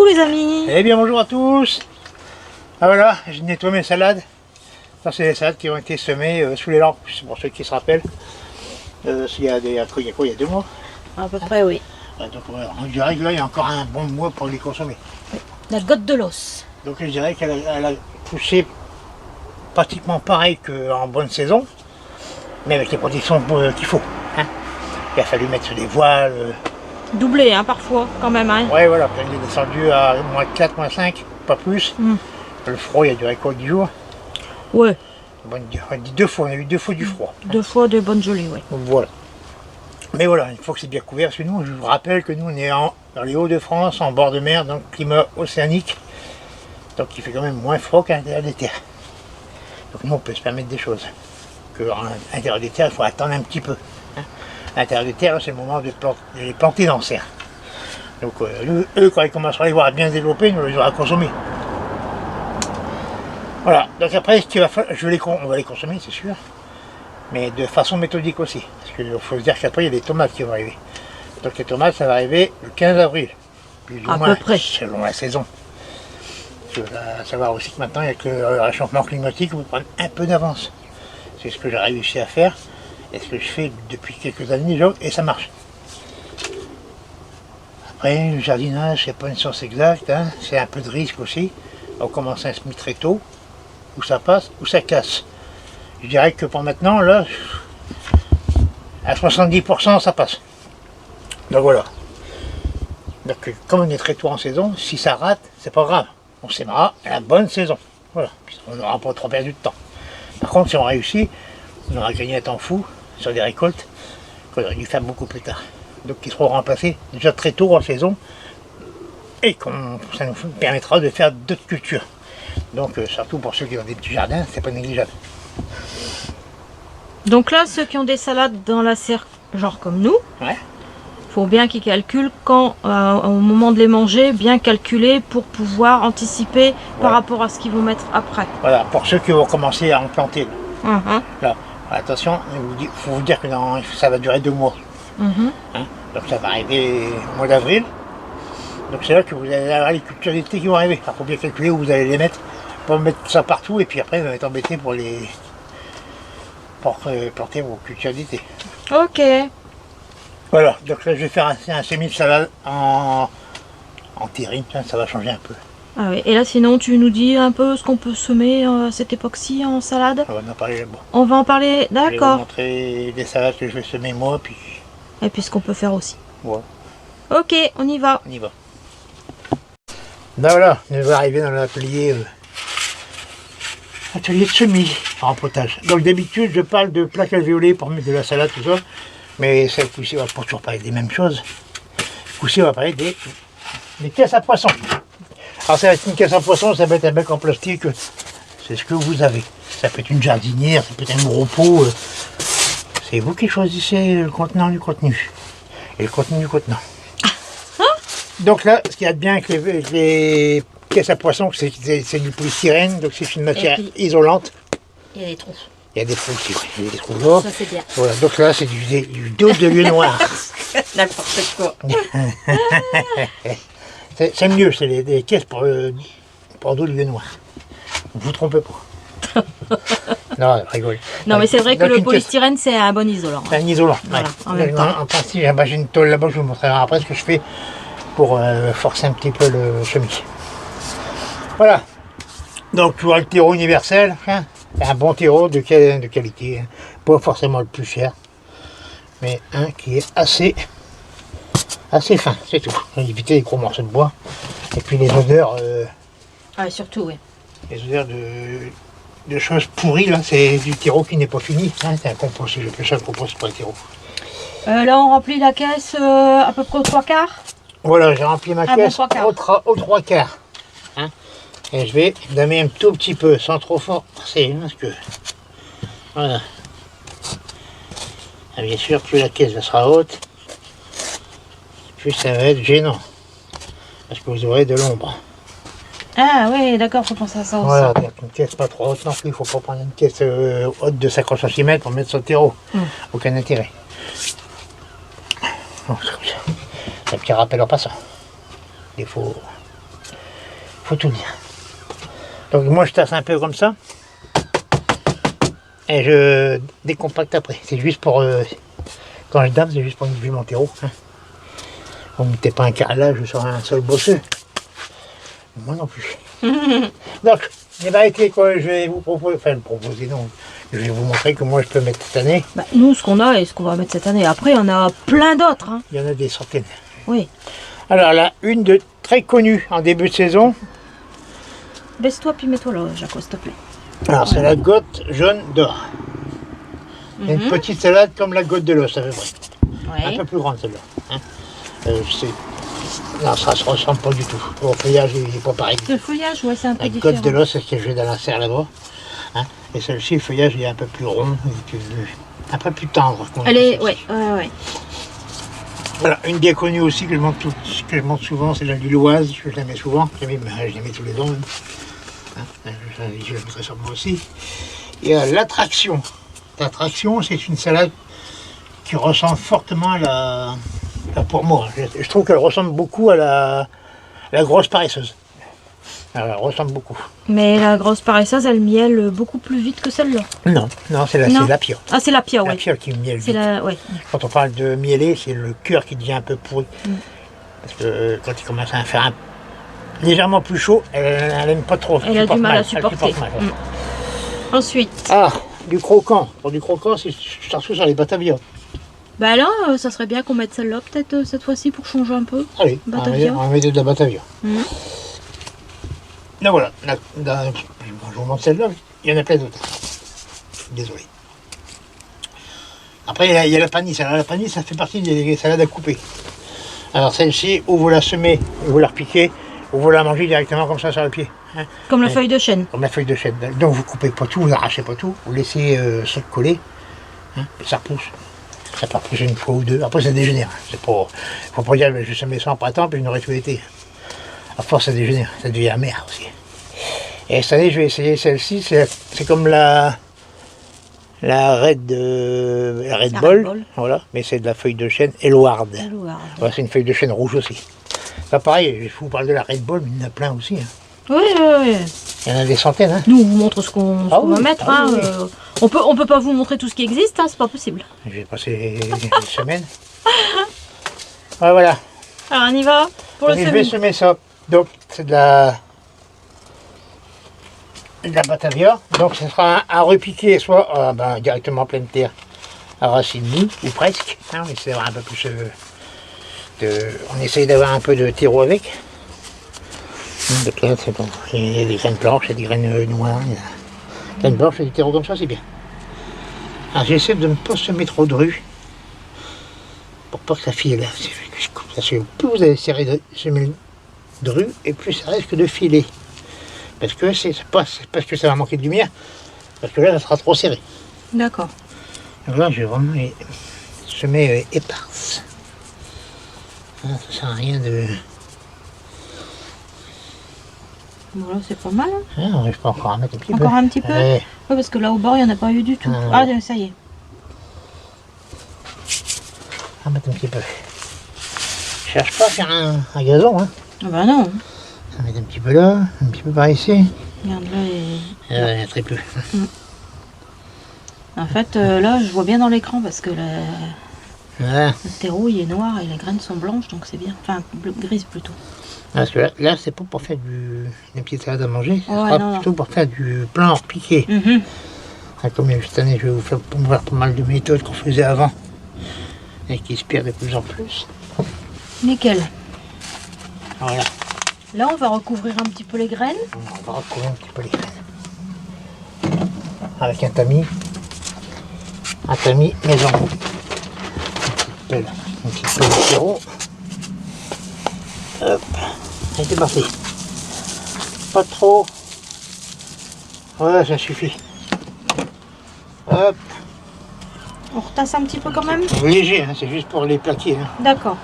Coucou les amis. Eh bien bonjour à tous. Ah voilà, j'ai nettoyé mes salades. Ça c'est les salades qui ont été semées sous les lampes, c'est pour ceux qui se rappellent. Il y a 2 mois. À peu près oui. Donc on dirait que là il y a encore un bon mois pour les consommer. La goutte de l'os. Donc je dirais qu'elle a poussé pratiquement pareil qu'en bonne saison, mais avec les protections qu'il faut. Hein. Il a fallu mettre des voiles. Doublé hein, parfois quand même. Hein. Ouais voilà, elle est descendue à -4, -5, pas plus. Le froid il a duré quoi, 10 jours? Ouais. Bon, on dit 2 fois, on a eu 2 fois du froid. 2 fois de bonnes gelées, oui. Voilà. Mais voilà, il faut que c'est bien couvert, parce que nous, je vous rappelle que nous, on est dans les Hauts-de-France, en bord de mer, donc climat océanique. Donc il fait quand même moins froid qu'à l'intérieur des terres. Donc nous, on peut se permettre des choses. Qu'à l'intérieur des terres, il faut attendre un petit peu. Hein. À l'intérieur des terres, c'est le moment de les planter dans le serre. Donc eux, quand ils commenceront à les voir bien se développer, nous les aurons consommés. Voilà, donc après, ce qu'il va falloir, on va les consommer, c'est sûr, mais de façon méthodique aussi. Parce qu'il faut se dire qu'après, il y a des tomates qui vont arriver. Donc les tomates, ça va arriver le 15 avril, plus ou moins, peu près. selon la saison. Il faut savoir aussi que maintenant, avec le réchauffement climatique, vous prenez un peu d'avance. C'est ce que j'ai réussi à faire, et ce que je fais depuis quelques années déjà, et ça marche. Après, le jardinage, c'est pas une science exacte, hein, c'est un peu de risque aussi. On commence à se mettre très tôt. Où ça passe, où ça casse. Je dirais que pour maintenant, là, à 70% ça passe. Donc voilà. Donc comme on est très tôt en saison, si ça rate, c'est pas grave. On s'aimera à la bonne saison. Voilà. On n'aura pas trop perdu de temps. Par contre, si on réussit, on aura gagné un temps fou sur des récoltes qu'on aurait dû faire beaucoup plus tard. Donc qui seront remplacés déjà très tôt en saison et ça nous permettra de faire d'autres cultures. Donc surtout pour ceux qui ont des petits jardins, c'est pas négligeable. Donc là, ceux qui ont des salades dans la serre, genre comme nous, Ouais. faut bien qu'ils calculent quand, au moment de les manger, bien calculer pour pouvoir anticiper par rapport à ce qu'ils vont mettre après. Voilà, pour ceux qui vont commencer à en planter. Uh-huh. Là, attention, il faut vous dire que ça va durer 2 mois. Uh-huh. Hein. Donc ça va arriver au mois d'avril. Donc c'est là que vous allez avoir les cultures d'été qui vont arriver. Il faut bien calculer où vous allez les mettre. Pas mettre ça partout et puis après vous allez être embêté pour planter vos cultures d'été. Ok. Voilà, donc là je vais faire un semis de salade en terrine, ça va changer un peu. Ah oui. Et là, sinon, tu nous dis un peu ce qu'on peut semer à cette époque-ci en salade? On va en parler là-bas. On va en parler, Je vais vous d'accord. montrer des salades que je vais semer moi, puis Et puis ce qu'on peut faire aussi. voilà, Ok, on y va. on y va. Ben voilà, on va arriver dans l'atelier de semis en potage. Donc d'habitude je parle de plaques alvéolées pour mettre de la salade, tout ça, mais cette coup-ci on va pas toujours parler des mêmes choses. Ce coup-ci on va parler des caisses à poissons. Alors ça va être une caisse à poissons, ça va être un bec en plastique, c'est ce que vous avez. Ça peut être une jardinière, ça peut être un gros pot. C'est vous qui choisissez le contenant du contenu. Et le contenu du contenant. Donc là, ce qu'il y a de bien avec les caisses à poissons, c'est du polystyrène, donc c'est une matière isolante. Il y a des trous. Il y a des trous aussi, oui. Il y a des trous là. Ça c'est bien. Voilà, donc là c'est du dos de lieu noir. N'importe quoi. C'est mieux, c'est des caisses pour dos de lieu noir. Ne vous trompez pas. Non, rigole. Non mais c'est vrai que Donc, le une polystyrène c'est un bon isolant. C'est un isolant. Voilà, ouais. en même temps. En principe, j'ai une tôle là-bas, je vous montrerai après ce que je fais pour forcer un petit peu le chemis. Voilà. Donc tu vois le terreau universel, hein, un bon terreau de qualité, hein. Pas forcément le plus cher, mais un qui est assez fin, c'est tout. Éviter les gros morceaux de bois. Et puis les odeurs, Ah surtout oui. les odeurs de choses pourries, là, c'est du terreau qui n'est pas fini. Hein, c'est un compost, je fais ça le compost, pas le terreau. Là on remplit la caisse à peu près aux 3/4. Voilà, j'ai rempli ma Ah, caisse bon, 3/4. aux 3/4. Hein. Et je vais damer un tout petit peu, sans trop forcer, hein, parce que voilà. Ah, bien sûr, plus la caisse sera haute, plus ça va être gênant, parce que vous aurez de l'ombre. Ah oui d'accord, faut penser à ça aussi. Voilà, donc une caisse pas trop haute non plus, il ne faut pas prendre une caisse haute de 50 cm pour mettre sur le terreau. Aucun intérêt. Bon, c'est comme ça. Un petit rappel en passant. Il faut Faut tout dire. Donc moi je tasse un peu comme ça. Et je décompacte après. C'est juste pour... quand je dame, c'est juste pour une vue mon terreau. Hein. Vous ne mettez pas un carrelage sur un sol bosseux. Moi non plus. Donc, les variétés que je vais vous proposer, enfin proposer non, je vais vous montrer que moi je peux mettre cette année. Bah, nous, ce qu'on a et ce qu'on va mettre cette année. Après, il y en a plein d'autres. Hein. Il y en a des centaines. Oui. Alors là, une de très connue en début de saison. Baisse-toi puis mets-toi là, Jaco, s'il te plaît. Alors c'est la gotte jaune d'or. Une petite salade comme la gotte de l'os à peu près. Un peu plus grande celle-là. Hein. Non, ça se ressemble pas du tout. Le feuillage il n'est pas pareil. Le feuillage, ouais, c'est un peu La différent. gotte de l'os, c'est ce que j'ai dans la serre là-bas. Hein. Et celle-ci, le feuillage est un peu plus rond, un peu plus tendre. Elle est, ouais. Voilà, une bien connue aussi que je montre souvent, c'est la lilloise. Je la mets souvent, je la mets tous les ans même. Hein. Je la mettrai sur moi aussi. Et l'attraction. L'attraction, c'est une salade qui ressemble fortement à la... Enfin, pour moi, je trouve qu'elle ressemble beaucoup à la grosse paresseuse. Alors, elle ressemble beaucoup. Mais la grosse paresseuse, elle mielle beaucoup plus vite que celle-là. Non, c'est la pire. Ah, c'est la pire, ouais. La pire qui mielle C'est vite. ouais. Quand on parle de mieler, c'est le cœur qui devient un peu pourri. Parce que quand il commence à faire légèrement plus chaud, elle n'aime pas trop. Elle a du mal à supporter. Mal, ouais. Ensuite. Ah, du croquant. Pour du croquant, c'est surtout sur les Batavia. Bah là, ça serait bien qu'on mette celle-là, peut-être cette fois-ci, pour changer un peu. Allez, Batavia. on va mettre de la Batavia. Là voilà, je vous montre celle-là, il y en a plein d'autres. Désolé. Après, il y a la panisse. Alors la panisse, ça fait partie des salades à couper. Alors celle-ci, ou vous la semez, ou vous la repiquez, ou vous la mangez directement comme ça sur le pied. Hein. Comme la feuille de chêne. Comme la feuille de chêne. Donc vous coupez pas tout, vous arrachez pas tout, vous laissez se coller, hein, et ça repousse. Ça peut repousser une fois ou deux. Après ça dégénère. C'est pas, faut pas dire je semais ça en printemps puis je n'aurai tout été. À force ça dégénère, ça devient amer aussi. Et cette année je vais essayer celle-ci, c'est comme la Red Ball, voilà, mais c'est de la feuille de chêne Éloard. Voilà, c'est une feuille de chêne rouge aussi. Là pareil, je vous parle de la Red Ball, mais il y en a plein aussi. Hein. Oui. Il y en a des centaines. Hein. Nous, on vous montre ce qu'on va mettre. Ah, hein. Oui. On peut pas vous montrer tout ce qui existe, hein, c'est pas possible. Je vais passer une semaine. Voilà. Alors on y va pour le Je vais semer ça. Donc c'est de la Batavia. Donc ce sera à repiquer soit directement en pleine terre à racine nue ou presque. Hein, on essaie d'avoir un peu plus on essaye d'avoir un peu de terreau avec. Donc là c'est bon. Il y a des graines blanches, il y a des graines noires. Il y a des graines blanches et des terreaux comme ça, c'est bien. Alors j'essaie de ne pas semer trop de rue pour pas que ça file là. Parce que plus vous allez serrer de semer de rue et plus ça risque de filer. Parce que c'est pas parce que ça va manquer de lumière, parce que là ça sera trop serré. D'accord. Donc là je vais vraiment semer éparse. Ça sert à rien de. Voilà, c'est pas mal. Hein. On arrive pas encore à mettre un petit peu. Encore un petit peu. Ouais. Oui, parce que là au bord il n'y en a pas eu du tout. Ah, ça y est. On va mettre un petit peu. Je cherche pas à faire un gazon. Hein. Ah bah non. On va mettre un petit peu là, un petit peu par ici. Regarde là. Il y a très peu. En fait, là, je vois bien dans l'écran parce que Voilà. le terreau il est noir et les graines sont blanches, donc c'est bien. Enfin, grises plutôt. Parce que là c'est pas pour faire une petite salade à manger, ça Ouais, sera non. plutôt pour faire du plein hors piqué. Comme cette année, je vais vous faire voir pas mal de méthodes qu'on faisait avant et qui se perdent de plus en plus. Nickel. Voilà. Là, on va recouvrir un petit peu les graines. On va recouvrir un petit peu les graines. Avec un tamis maison. Un petit peu de sirop. Hop, c'est parti. Pas trop. Voilà, ça suffit. Hop. On retasse un petit peu quand même. Léger, hein, c'est juste pour les plaquer. Hein. D'accord.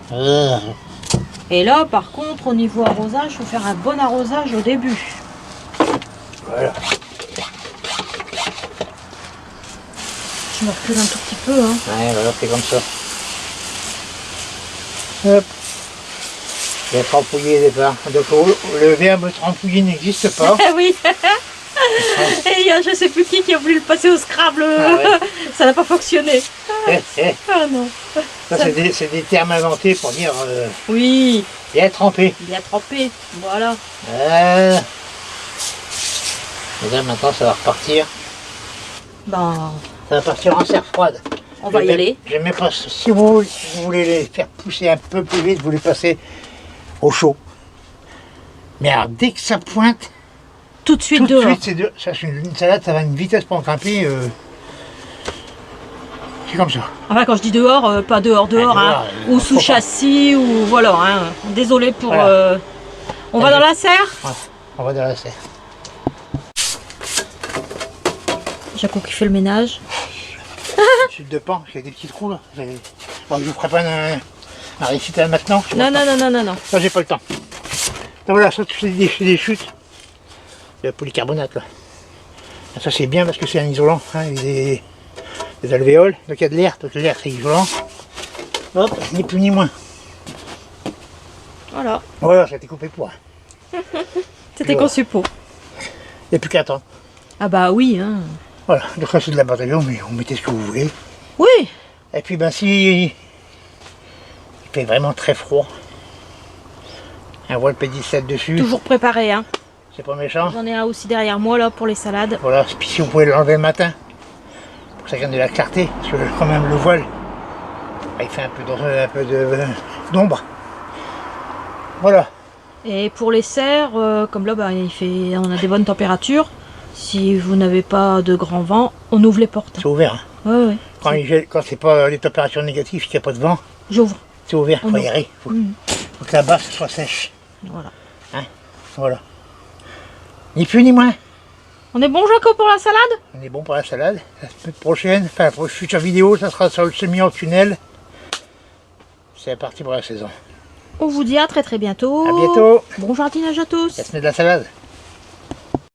Voilà. Et là, par contre, au niveau arrosage, il faut faire un bon arrosage au début. Voilà. Je me recule un tout petit peu. Hein. Ouais, voilà, c'est comme ça. Hop. Il y a trempouillé au départ. Donc le verbe trempouiller n'existe pas. Oui. Et il y a je sais plus qui a voulu le passer au Scrabble. Ah ouais. Ça n'a pas fonctionné. Ah non. Ça, c'est des termes inventés pour dire Oui, bien trempé. bien trempé. Voilà. Voilà. Et là maintenant ça va repartir. Ben, Ça va partir en serre froide. on va y aller. Je mets pas. Si vous voulez les faire pousser un peu plus vite, vous les passez au chaud. Mais alors dès que ça pointe, Tout de suite tout de dehors. suite, ça, c'est une salade, ça va à une vitesse pour grimper. C'est comme ça. Enfin, quand je dis dehors, pas dehors, dehors, hein, ou sous faut pas. châssis, ou voilà. Hein. Désolé pour. Voilà. On va dans la serre. Ouais, on va dans la serre. Jaco qui fait le ménage. Chute de pan, il y a des petits trous là. Bon, je vous ferai pas un récital maintenant. Non, non, non, non, non, non. Ça, j'ai pas le temps. Donc voilà, ça c'est des chutes de polycarbonate là. Ça c'est bien parce que c'est un isolant, hein, il y a des alvéoles, donc il y a de l'air, donc l'air c'est isolant. Hop, ni plus ni moins. Voilà. Voilà, ça a été coupé pour. C'était Voilà. conçu pour. Il n'y a plus qu'à attendre. Ah bah oui. Hein. Voilà, donc là c'est de la bataillon, mais vous mettez ce que vous voulez. Oui. Et puis ben si il fait vraiment très froid, un voile P17 dessus, Toujours préparé. Hein. c'est pas méchant. J'en ai un aussi derrière moi là pour les salades. Voilà, puis si vous pouvez l'enlever le matin, pour que ça gagne de la clarté, parce que quand même le voile, il fait un peu d'ombre. Voilà, Et pour les serres, comme là, bah, on a des bonnes températures. Si vous n'avez pas de grand vent, on ouvre les portes. c'est ouvert. Hein. Ouais, ouais. Quand c'est pas les températures négatives, qu'il n'y a pas de vent, J'ouvre. c'est ouvert, il On faut ouvre. aérer. Faut que la base soit sèche. Voilà. Voilà. Ni plus ni moins. On est bon, Jaco, pour la salade? On est bon pour la salade. La semaine prochaine, enfin pour une future vidéo, ça sera sur le semi en tunnel. C'est parti pour la saison. On vous dit à très très bientôt. À bientôt. Bon jardinage à tous. La semaine de la salade.